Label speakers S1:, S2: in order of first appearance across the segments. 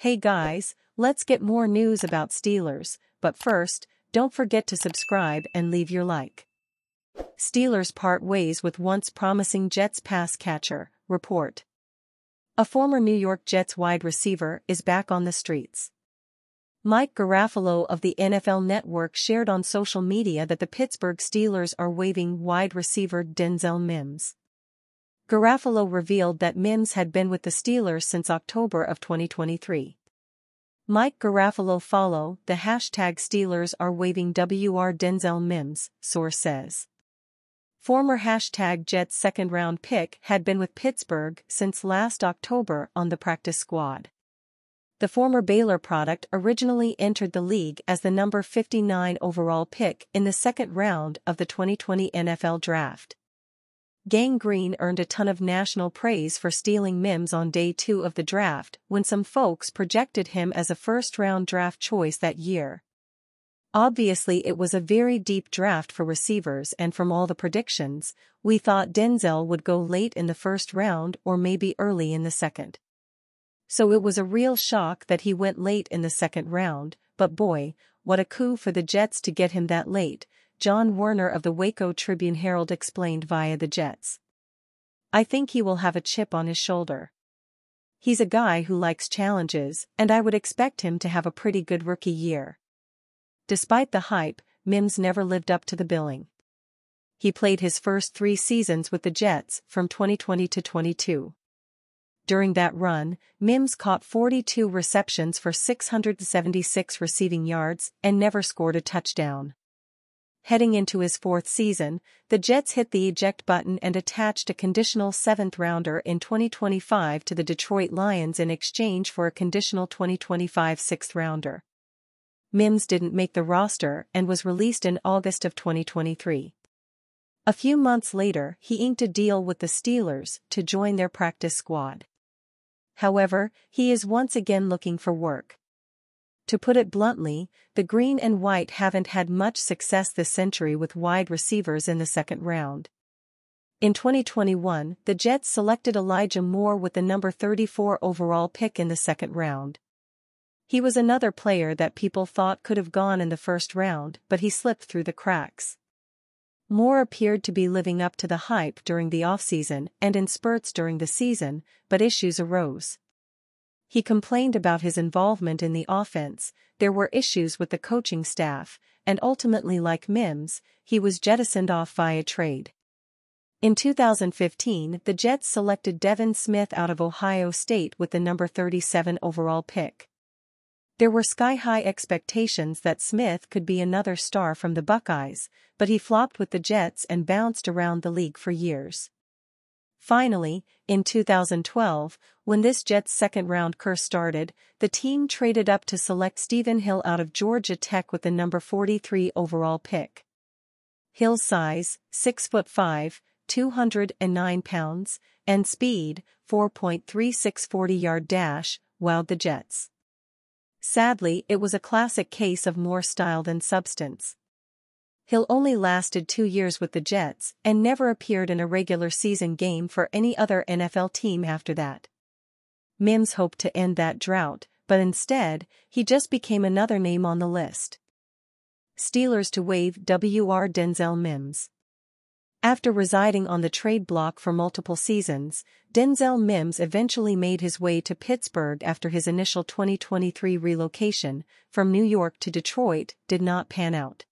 S1: Hey guys, let's get more news about Steelers, but first, don't forget to subscribe and leave your like. Steelers part ways with once promising Jets pass catcher, report. A former New York Jets wide receiver is back on the streets. Mike Garafolo of the NFL Network shared on social media that the Pittsburgh Steelers are waiving wide receiver Denzel Mims. Garafolo revealed that Mims had been with the Steelers since October of 2023. Mike Garafolo follow the hashtag Steelers are waiving WR Denzel Mims, source says. Former hashtag Jets second-round pick had been with Pittsburgh since last October on the practice squad. The former Baylor product originally entered the league as the number 59 overall pick in the second round of the 2020 NFL Draft. Gang Green earned a ton of national praise for stealing Mims on day 2 of the draft when some folks projected him as a first-round draft choice that year. Obviously it was a very deep draft for receivers, and from all the predictions, we thought Denzel would go late in the first round or maybe early in the second. So it was a real shock that he went late in the second round, but boy, what a coup for the Jets to get him that late, John Werner of the Waco Tribune-Herald explained via the Jets. I think he will have a chip on his shoulder. He's a guy who likes challenges, and I would expect him to have a pretty good rookie year. Despite the hype, Mims never lived up to the billing. He played his first 3 seasons with the Jets from 2020 to 22. During that run, Mims caught 42 receptions for 676 receiving yards and never scored a touchdown. Heading into his 4th season, the Jets hit the eject button and attached a conditional 7th-rounder in 2025 to the Detroit Lions in exchange for a conditional 2025 6th-rounder. Mims didn't make the roster and was released in August of 2023. A few months later, he inked a deal with the Steelers to join their practice squad. However, he is once again looking for work. To put it bluntly, the green and white haven't had much success this century with wide receivers in the second round. In 2021, the Jets selected Elijah Moore with the number 34 overall pick in the second round. He was another player that people thought could have gone in the first round, but he slipped through the cracks. Moore appeared to be living up to the hype during the offseason and in spurts during the season, but issues arose. He complained about his involvement in the offense, there were issues with the coaching staff, and ultimately, like Mims, he was jettisoned off via trade. In 2015, the Jets selected Devin Smith out of Ohio State with the number 37 overall pick. There were sky-high expectations that Smith could be another star from the Buckeyes, but he flopped with the Jets and bounced around the league for years. Finally, in 2012, when this Jets second-round curse started, the team traded up to select Stephen Hill out of Georgia Tech with the number 43 overall pick. Hill's size, 6'5", 209 pounds, and speed, 4.36 40-yard dash, wowed the Jets. Sadly, it was a classic case of more style than substance. Hill only lasted 2 years with the Jets and never appeared in a regular season game for any other NFL team after that. Mims hoped to end that drought, but instead, he just became another name on the list. Steelers to waive WR Denzel Mims. After residing on the trade block for multiple seasons, Denzel Mims eventually made his way to Pittsburgh after his initial 2023 relocation from New York to Detroit did not pan out.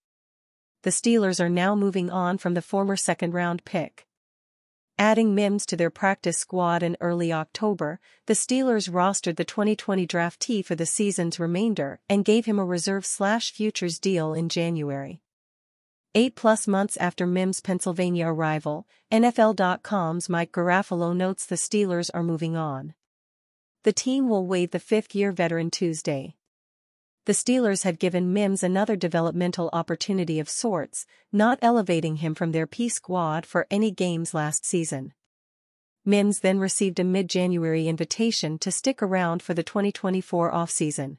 S1: The Steelers are now moving on from the former second-round pick. Adding Mims to their practice squad in early October, the Steelers rostered the 2020 draftee for the season's remainder and gave him a reserve/futures deal in January. 8+ months after Mims' Pennsylvania arrival, NFL.com's Mike Garafolo notes the Steelers are moving on. The team will waive the 5th-year veteran Tuesday. The Steelers had given Mims another developmental opportunity of sorts, not elevating him from their P squad for any games last season. Mims then received a mid-January invitation to stick around for the 2024 offseason.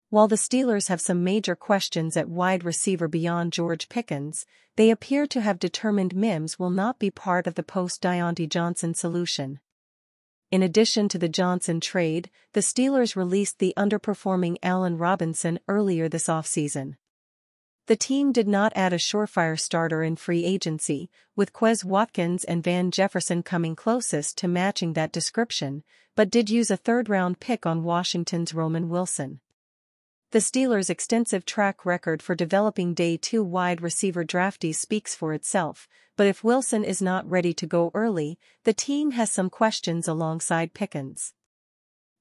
S1: While the Steelers have some major questions at wide receiver beyond George Pickens, they appear to have determined Mims will not be part of the post-Diontae Johnson solution. In addition to the Johnson trade, the Steelers released the underperforming Allen Robinson earlier this offseason. The team did not add a surefire starter in free agency, with Quez Watkins and Van Jefferson coming closest to matching that description, but did use a third-round pick on Washington's Roman Wilson. The Steelers' extensive track record for developing Day 2 wide receiver draftees speaks for itself, but if Wilson is not ready to go early, the team has some questions alongside Pickens.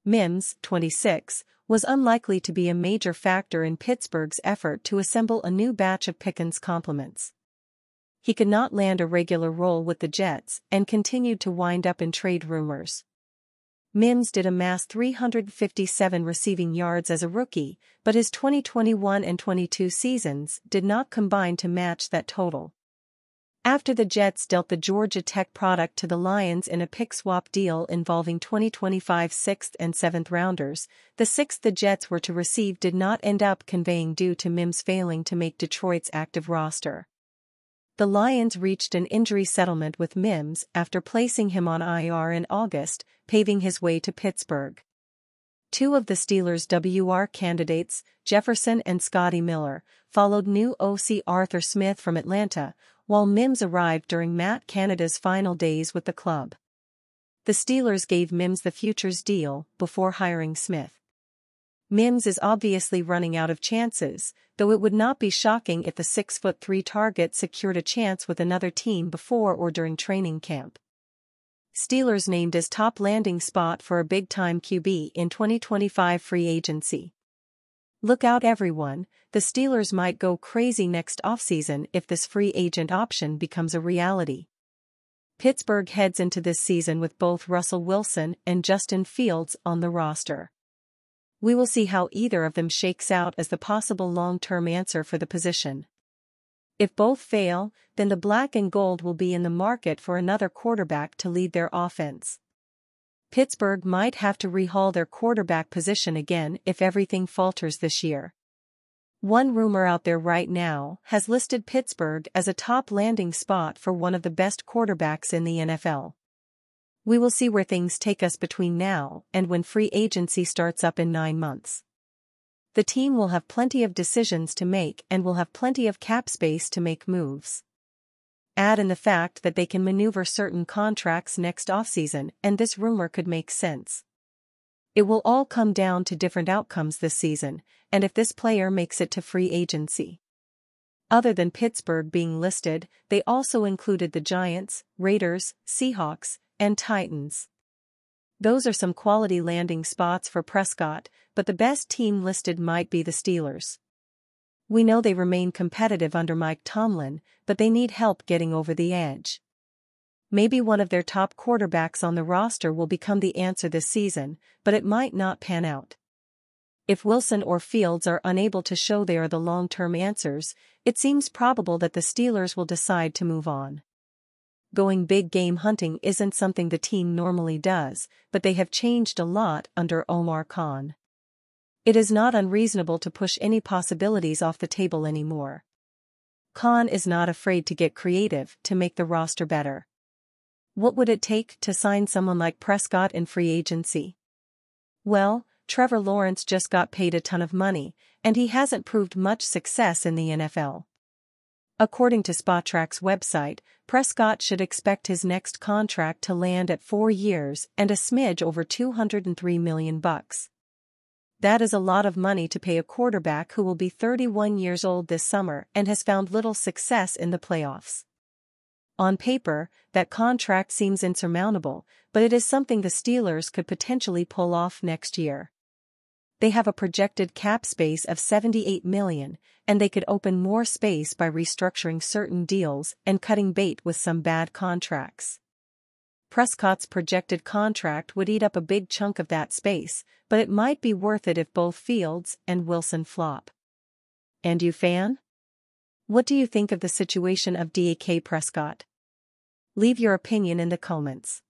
S1: Mims, 26, was unlikely to be a major factor in Pittsburgh's effort to assemble a new batch of Pickens complements. He could not land a regular role with the Jets and continued to wind up in trade rumors. Mims did amass 357 receiving yards as a rookie, but his 2021 and 22 seasons did not combine to match that total. After the Jets dealt the Georgia Tech product to the Lions in a pick swap deal involving 2025 6th and 7th rounders, the sixth the Jets were to receive did not end up conveying due to Mims failing to make Detroit's active roster. The Lions reached an injury settlement with Mims after placing him on IR in August, paving his way to Pittsburgh. Two of the Steelers' WR candidates, Jefferson and Scotty Miller, followed new OC Arthur Smith from Atlanta, while Mims arrived during Matt Canada's final days with the club. The Steelers gave Mims the futures deal before hiring Smith. Mims is obviously running out of chances, though it would not be shocking if the 6'3" target secured a chance with another team before or during training camp. Steelers named as top landing spot for a big-time QB in 2025 free agency. Look out everyone, the Steelers might go crazy next offseason if this free agent option becomes a reality. Pittsburgh heads into this season with both Russell Wilson and Justin Fields on the roster. We will see how either of them shakes out as the possible long-term answer for the position. If both fail, then the black and gold will be in the market for another quarterback to lead their offense. Pittsburgh might have to rehaul their quarterback position again if everything falters this year. One rumor out there right now has listed Pittsburgh as a top landing spot for one of the best quarterbacks in the NFL. We will see where things take us between now and when free agency starts up in 9 months. The team will have plenty of decisions to make and will have plenty of cap space to make moves. Add in the fact that they can maneuver certain contracts next offseason, and this rumor could make sense. It will all come down to different outcomes this season, and if this player makes it to free agency. Other than Pittsburgh being listed, they also included the Giants, Raiders, Seahawks, and Titans. Those are some quality landing spots for Prescott, but the best team listed might be the Steelers. We know they remain competitive under Mike Tomlin, but they need help getting over the edge. Maybe one of their top quarterbacks on the roster will become the answer this season, but it might not pan out. If Wilson or Fields are unable to show they are the long-term answers, it seems probable that the Steelers will decide to move on. Going big game hunting isn't something the team normally does, but they have changed a lot under Omar Khan. It is not unreasonable to push any possibilities off the table anymore. Khan is not afraid to get creative to make the roster better. What would it take to sign someone like Prescott in free agency? Well, Trevor Lawrence just got paid a ton of money, and he hasn't proved much success in the NFL. According to Spotrac's website, Prescott should expect his next contract to land at 4 years and a smidge over $203 million. That is a lot of money to pay a quarterback who will be 31 years old this summer and has found little success in the playoffs. On paper, that contract seems insurmountable, but it is something the Steelers could potentially pull off next year. They have a projected cap space of $78 million, and they could open more space by restructuring certain deals and cutting bait with some bad contracts. Prescott's projected contract would eat up a big chunk of that space, but it might be worth it if both Fields and Wilson flop. And you fan? What do you think of the situation of Dak Prescott? Leave your opinion in the comments.